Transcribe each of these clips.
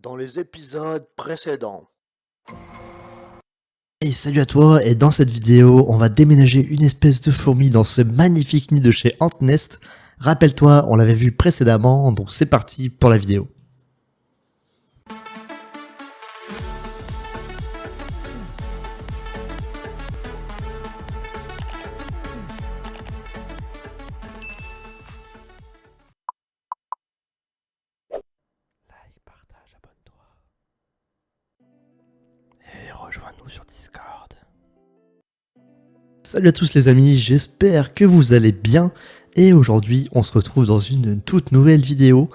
dans les épisodes précédents. Et salut à toi, et dans cette vidéo, on va déménager une espèce de fourmi dans ce magnifique nid de chez Ant Nest. Rappelle-toi, on l'avait vu précédemment, donc c'est parti pour la vidéo. Like, partage, abonne-toi. Et rejoins-nous sur Discord. Salut à tous les amis, j'espère que vous allez bien. Et aujourd'hui, on se retrouve dans une toute nouvelle vidéo.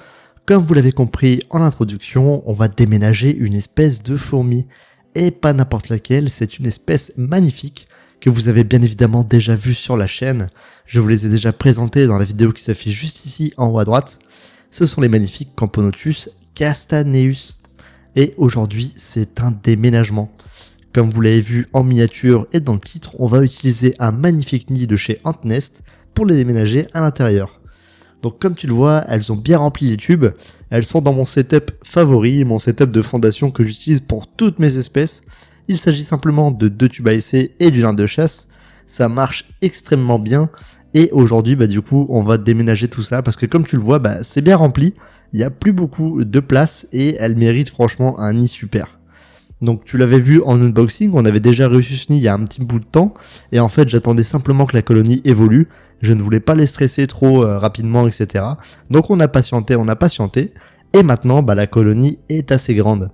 Comme vous l'avez compris en introduction, on va déménager une espèce de fourmi. Et pas n'importe laquelle, c'est une espèce magnifique que vous avez bien évidemment déjà vue sur la chaîne. Je vous les ai déjà présentés dans la vidéo qui s'affiche juste ici en haut à droite. Ce sont les magnifiques Camponotus castaneus. Et aujourd'hui, c'est un déménagement. Comme vous l'avez vu en miniature et dans le titre, on va utiliser un magnifique nid de chez Ant Nest pour les déménager à l'intérieur. Donc comme tu le vois, elles ont bien rempli les tubes. Elles sont dans mon setup favori, mon setup de fondation que j'utilise pour toutes mes espèces. Il s'agit simplement de 2 tubes à essai et d'une arme de chasse. Ça marche extrêmement bien. Et aujourd'hui, du coup, on va déménager tout ça parce que comme tu le vois, c'est bien rempli. Il n'y a plus beaucoup de place et elles méritent franchement un nid super. Donc tu l'avais vu en unboxing, on avait déjà reçu ce nid il y a un petit bout de temps, et en fait j'attendais simplement que la colonie évolue, je ne voulais pas les stresser trop rapidement, etc. Donc on a patienté, et maintenant la colonie est assez grande.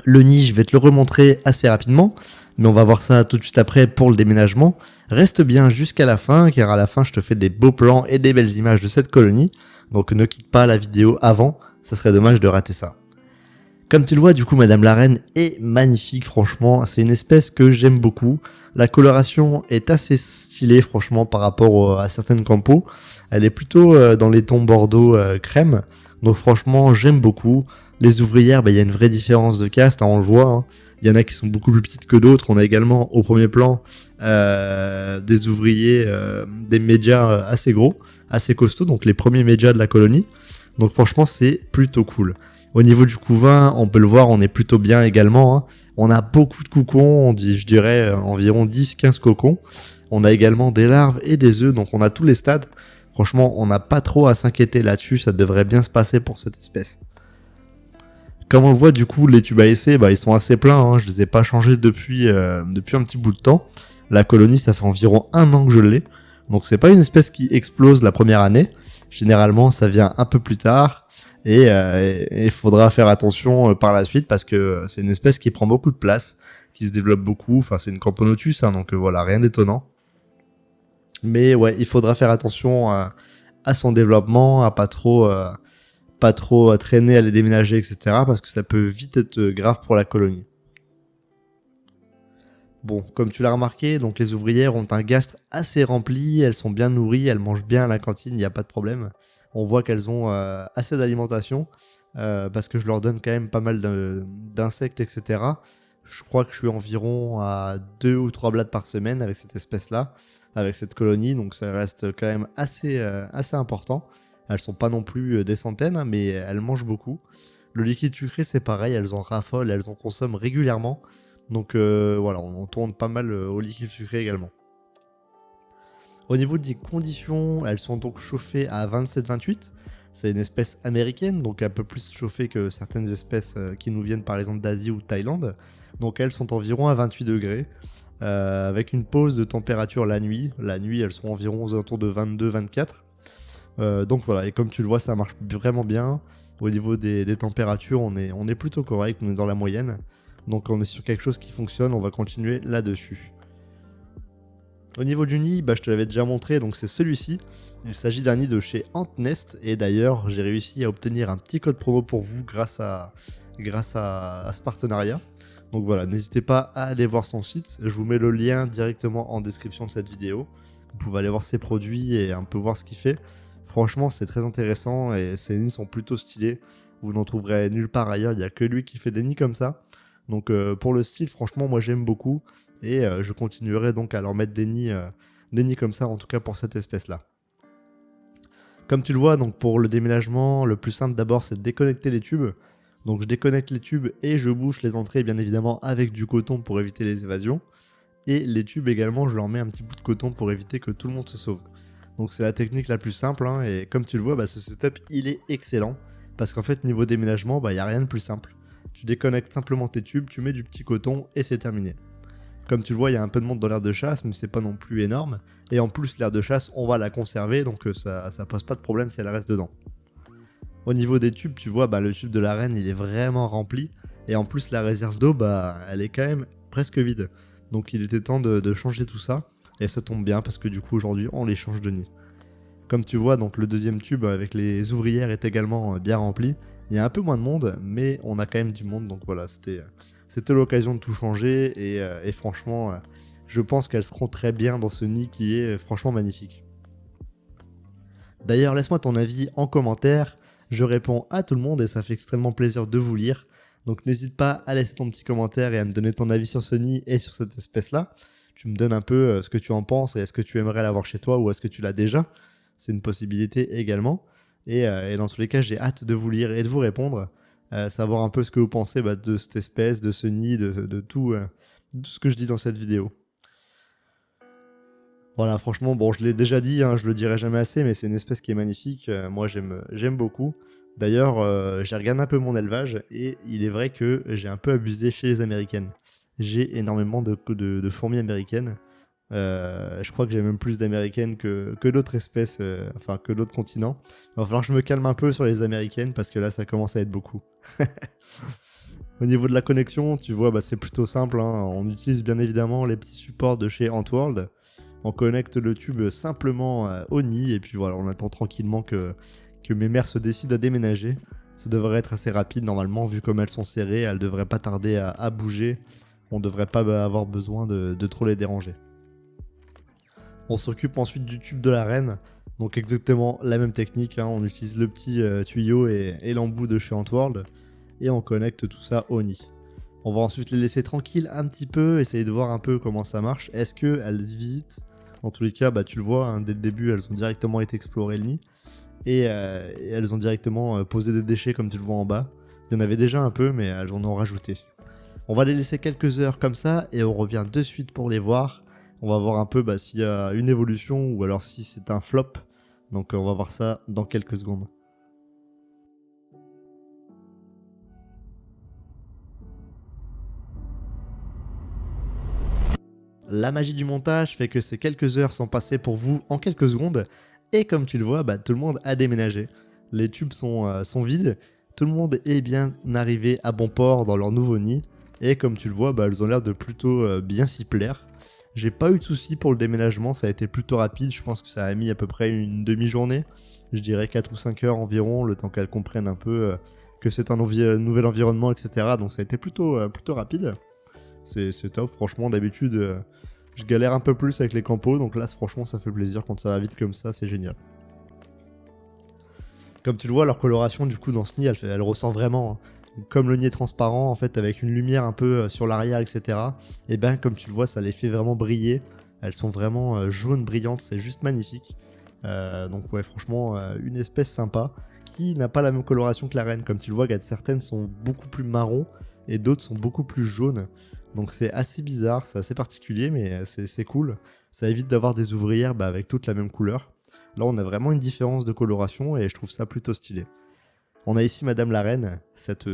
Le nid, je vais te le remontrer assez rapidement, mais on va voir ça tout de suite après pour le déménagement. Reste bien jusqu'à la fin, car à la fin je te fais des beaux plans et des belles images de cette colonie, donc ne quitte pas la vidéo avant, ça serait dommage de rater ça. Comme tu le vois, du coup, Madame la Reine est magnifique, franchement. C'est une espèce que j'aime beaucoup. La coloration est assez stylée, franchement, par rapport à certaines campos. Elle est plutôt dans les tons bordeaux crème. Donc franchement, j'aime beaucoup. Les ouvrières, il y a une vraie différence de caste, on le voit. Hein. Il y en a qui sont beaucoup plus petites que d'autres. On a également, au premier plan, des ouvriers, des médias assez gros, assez costauds. Donc les premiers médias de la colonie. Donc franchement, c'est plutôt cool. Au niveau du couvain, on peut le voir, on est plutôt bien également. Hein. On a beaucoup de cocons, je dirais environ 10-15 cocons. On a également des larves et des œufs, donc on a tous les stades. Franchement, on n'a pas trop à s'inquiéter là-dessus, ça devrait bien se passer pour cette espèce. Comme on le voit, du coup, les tubes à essai, ils sont assez pleins. Hein. Je les ai pas changés depuis un petit bout de temps. La colonie, ça fait environ 1 an que je l'ai. Donc c'est pas une espèce qui explose la première année. Généralement, ça vient un peu plus tard. Et il faudra faire attention par la suite parce que c'est une espèce qui prend beaucoup de place, qui se développe beaucoup. Enfin, c'est une Camponotus, hein, donc voilà, rien d'étonnant. Mais ouais, il faudra faire attention à son développement, à pas trop traîner, à les déménager, etc. Parce que ça peut vite être grave pour la colonie. Bon, comme tu l'as remarqué, donc les ouvrières ont un gastre assez rempli, elles sont bien nourries, elles mangent bien à la cantine, il n'y a pas de problème. On voit qu'elles ont assez d'alimentation, parce que je leur donne quand même pas mal d'insectes, etc. Je crois que je suis environ à 2 ou 3 blattes par semaine avec cette espèce-là, avec cette colonie, donc ça reste quand même assez important. Elles sont pas non plus des centaines, hein, mais elles mangent beaucoup. Le liquide sucré, c'est pareil, elles en raffolent, elles en consomment régulièrement. Donc voilà, on tourne pas mal au liquide sucré également. Au niveau des conditions, elles sont donc chauffées à 27-28. C'est une espèce américaine, donc un peu plus chauffée que certaines espèces qui nous viennent par exemple d'Asie ou de Thaïlande. Donc elles sont environ à 28 degrés, avec une pause de température la nuit. La nuit, elles sont environ aux alentours de 22-24. Donc voilà, et comme tu le vois, ça marche vraiment bien. Au niveau des températures, on est plutôt correct, on est dans la moyenne. Donc on est sur quelque chose qui fonctionne, on va continuer là-dessus. Au niveau du nid, je te l'avais déjà montré, donc c'est celui-ci. Il s'agit d'un nid de chez Ant Nest, et d'ailleurs j'ai réussi à obtenir un petit code promo pour vous grâce à ce partenariat. Donc voilà, n'hésitez pas à aller voir son site, je vous mets le lien directement en description de cette vidéo. Vous pouvez aller voir ses produits et un peu voir ce qu'il fait. Franchement, c'est très intéressant et ces nids sont plutôt stylés. Vous n'en trouverez nulle part ailleurs, il n'y a que lui qui fait des nids comme ça. Donc pour le style, franchement, moi j'aime beaucoup et je continuerai donc à leur mettre des nids comme ça, en tout cas pour cette espèce-là. Comme tu le vois, donc pour le déménagement, le plus simple d'abord c'est de déconnecter les tubes. Donc je déconnecte les tubes et je bouche les entrées bien évidemment avec du coton pour éviter les évasions. Et les tubes également, je leur mets un petit bout de coton pour éviter que tout le monde se sauve. Donc c'est la technique la plus simple, hein, et comme tu le vois, ce setup il est excellent. Parce qu'en fait niveau déménagement, il n'y a rien de plus simple. Tu déconnectes simplement tes tubes, tu mets du petit coton et c'est terminé. Comme tu le vois, il y a un peu de monde dans l'aire de chasse, mais c'est pas non plus énorme. Et en plus, l'aire de chasse, on va la conserver, donc ça pose pas de problème si elle reste dedans. Au niveau des tubes, tu vois, le tube de la reine, il est vraiment rempli. Et en plus, la réserve d'eau, elle est quand même presque vide. Donc il était temps de changer tout ça. Et ça tombe bien, parce que du coup, aujourd'hui, on les change de nid. Comme tu vois, donc le deuxième tube avec les ouvrières est également bien rempli. Il y a un peu moins de monde, mais on a quand même du monde, donc voilà, c'était l'occasion de tout changer, et franchement, je pense qu'elles seront très bien dans ce nid qui est franchement magnifique. D'ailleurs, laisse-moi ton avis en commentaire, je réponds à tout le monde et ça fait extrêmement plaisir de vous lire. Donc n'hésite pas à laisser ton petit commentaire et à me donner ton avis sur ce nid et sur cette espèce-là. Tu me donnes un peu ce que tu en penses et est-ce que tu aimerais l'avoir chez toi ou est-ce que tu l'as déjà. C'est une possibilité également. Et dans tous les cas, j'ai hâte de vous lire et de vous répondre. Savoir un peu ce que vous pensez de cette espèce, de ce nid, de tout ce que je dis dans cette vidéo. Voilà, franchement, bon, je l'ai déjà dit, hein, je le dirai jamais assez, mais c'est une espèce qui est magnifique. Moi, j'aime beaucoup. D'ailleurs, j'ai regardé un peu mon élevage et il est vrai que j'ai un peu abusé chez les américaines. J'ai énormément de fourmis américaines. Je crois que j'ai même plus d'américaines que d'autres espèces, enfin que d'autres continents. Il va falloir que je me calme un peu sur les américaines parce que là, ça commence à être beaucoup. Au niveau de la connexion, tu vois, c'est plutôt simple, hein. On utilise bien évidemment les petits supports de chez Antworld. On connecte le tube simplement au nid et puis voilà, on attend tranquillement que mes mères se décident à déménager. Ça devrait être assez rapide normalement, vu comme elles sont serrées, elles devraient pas tarder à bouger. On devrait pas avoir besoin de trop les déranger. On s'occupe ensuite du tube de la reine, donc exactement la même technique, hein. On utilise le petit tuyau et l'embout de chez Antworld et on connecte tout ça au nid. On va ensuite les laisser tranquilles un petit peu, essayer de voir un peu comment ça marche. Est-ce qu'elles visitent? Dans tous les cas, tu le vois, hein, dès le début, elles ont directement été explorer le nid. Et elles ont directement posé des déchets comme tu le vois en bas. Il y en avait déjà un peu, mais elles en ont rajouté. On va les laisser quelques heures comme ça et on revient de suite pour les voir. On va voir un peu s'il y a une évolution ou alors si c'est un flop. Donc on va voir ça dans quelques secondes. La magie du montage fait que ces quelques heures sont passées pour vous en quelques secondes. Et comme tu le vois, tout le monde a déménagé. Les tubes sont vides. Tout le monde est bien arrivé à bon port dans leur nouveau nid. Et comme tu le vois, elles ont l'air de plutôt bien s'y plaire. J'ai pas eu de soucis pour le déménagement, ça a été plutôt rapide. Je pense que ça a mis à peu près une demi-journée. Je dirais 4 ou 5 heures environ, le temps qu'elles comprennent un peu que c'est un nouvel environnement, etc. Donc ça a été plutôt rapide. C'est top, franchement, d'habitude, je galère un peu plus avec les campos, donc là, franchement, ça fait plaisir quand ça va vite comme ça, c'est génial. Comme tu le vois, leur coloration, du coup, dans ce nid, elle ressort vraiment, hein. Comme le nid est transparent, en fait, avec une lumière un peu sur l'arrière, etc. Et comme tu le vois, ça les fait vraiment briller. Elles sont vraiment jaunes, brillantes, c'est juste magnifique. Donc ouais, franchement, une espèce sympa, qui n'a pas la même coloration que la reine. Comme tu le vois, certaines sont beaucoup plus marron, et d'autres sont beaucoup plus jaunes. Donc c'est assez bizarre, c'est assez particulier, mais c'est cool. Ça évite d'avoir des ouvrières avec toutes la même couleur. Là, on a vraiment une différence de coloration et je trouve ça plutôt stylé. On a ici Madame la Reine, cette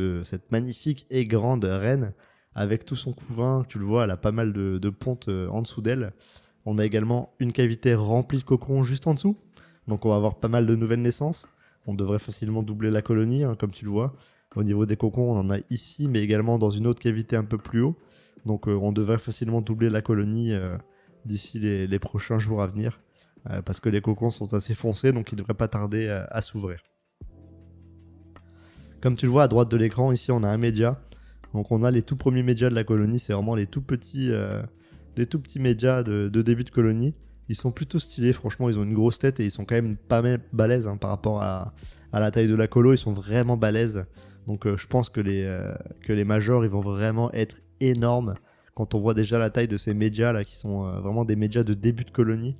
magnifique et grande reine, avec tout son couvain. Tu le vois, elle a pas mal de pontes en dessous d'elle. On a également une cavité remplie de cocons juste en dessous. Donc on va avoir pas mal de nouvelles naissances. On devrait facilement doubler la colonie, hein, comme tu le vois. Au niveau des cocons, on en a ici, mais également dans une autre cavité un peu plus haut. Donc on devrait facilement doubler la colonie d'ici les prochains jours à venir. Parce que les cocons sont assez foncés, donc ils ne devraient pas tarder à s'ouvrir. Comme tu le vois à droite de l'écran, ici on a un média. Donc on a les tout premiers médias de la colonie, c'est vraiment les tout petits médias de début de colonie. Ils sont plutôt stylés, franchement, ils ont une grosse tête et ils sont quand même pas mal balèzes par rapport à la taille de la colo, ils sont vraiment balèzes. Donc je pense que les majors, ils vont vraiment être énormes quand on voit déjà la taille de ces médias là, qui sont vraiment des médias de début de colonie.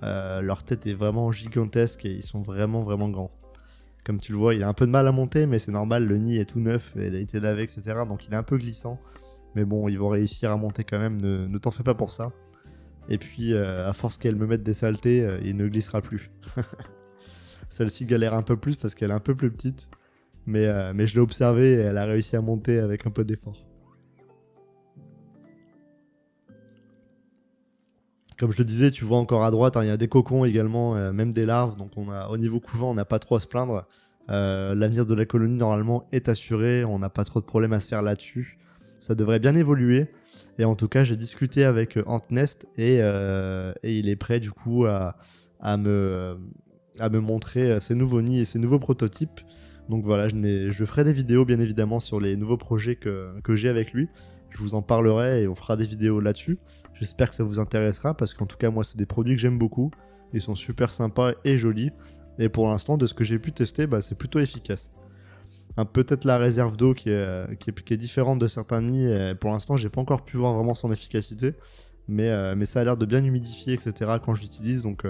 Leur tête est vraiment gigantesque et ils sont vraiment grands. Comme tu le vois, il a un peu de mal à monter, mais c'est normal, le nid est tout neuf, et il a été lavé, etc. Donc il est un peu glissant. Mais bon, ils vont réussir à monter quand même, ne t'en fais pas pour ça. Et puis, à force qu'elle me mette des saletés, il ne glissera plus. Celle-ci galère un peu plus parce qu'elle est un peu plus petite. Mais je l'ai observée et elle a réussi à monter avec un peu d'effort. Comme je le disais, tu vois encore à droite, hein, il y a des cocons également, même des larves. Donc au niveau couvent, on n'a pas trop à se plaindre. L'avenir de la colonie, normalement, est assuré. On n'a pas trop de problèmes à se faire là-dessus. Ça devrait bien évoluer. Et en tout cas, j'ai discuté avec Antnest et il est prêt du coup à me montrer ses nouveaux nids et ses nouveaux prototypes. Donc voilà, je ferai des vidéos bien évidemment sur les nouveaux projets que j'ai avec lui. Je vous en parlerai et on fera des vidéos là-dessus. J'espère que ça vous intéressera parce qu'en tout cas moi c'est des produits que j'aime beaucoup. Ils sont super sympas et jolis. Et pour l'instant de ce que j'ai pu tester, c'est plutôt efficace. Peut-être la réserve d'eau qui est différente de certains nids. Et pour l'instant j'ai pas encore pu voir vraiment son efficacité. Mais ça a l'air de bien humidifier etc. quand je l'utilise. Donc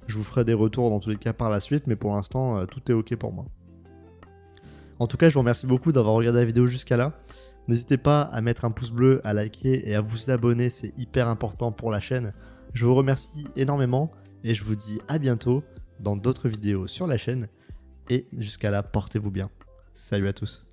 je vous ferai des retours dans tous les cas par la suite. Mais pour l'instant tout est ok pour moi. En tout cas je vous remercie beaucoup d'avoir regardé la vidéo jusqu'à là. N'hésitez pas à mettre un pouce bleu, à liker et à vous abonner, c'est hyper important pour la chaîne. Je vous remercie énormément et je vous dis à bientôt dans d'autres vidéos sur la chaîne. Et jusqu'à là, portez-vous bien. Salut à tous.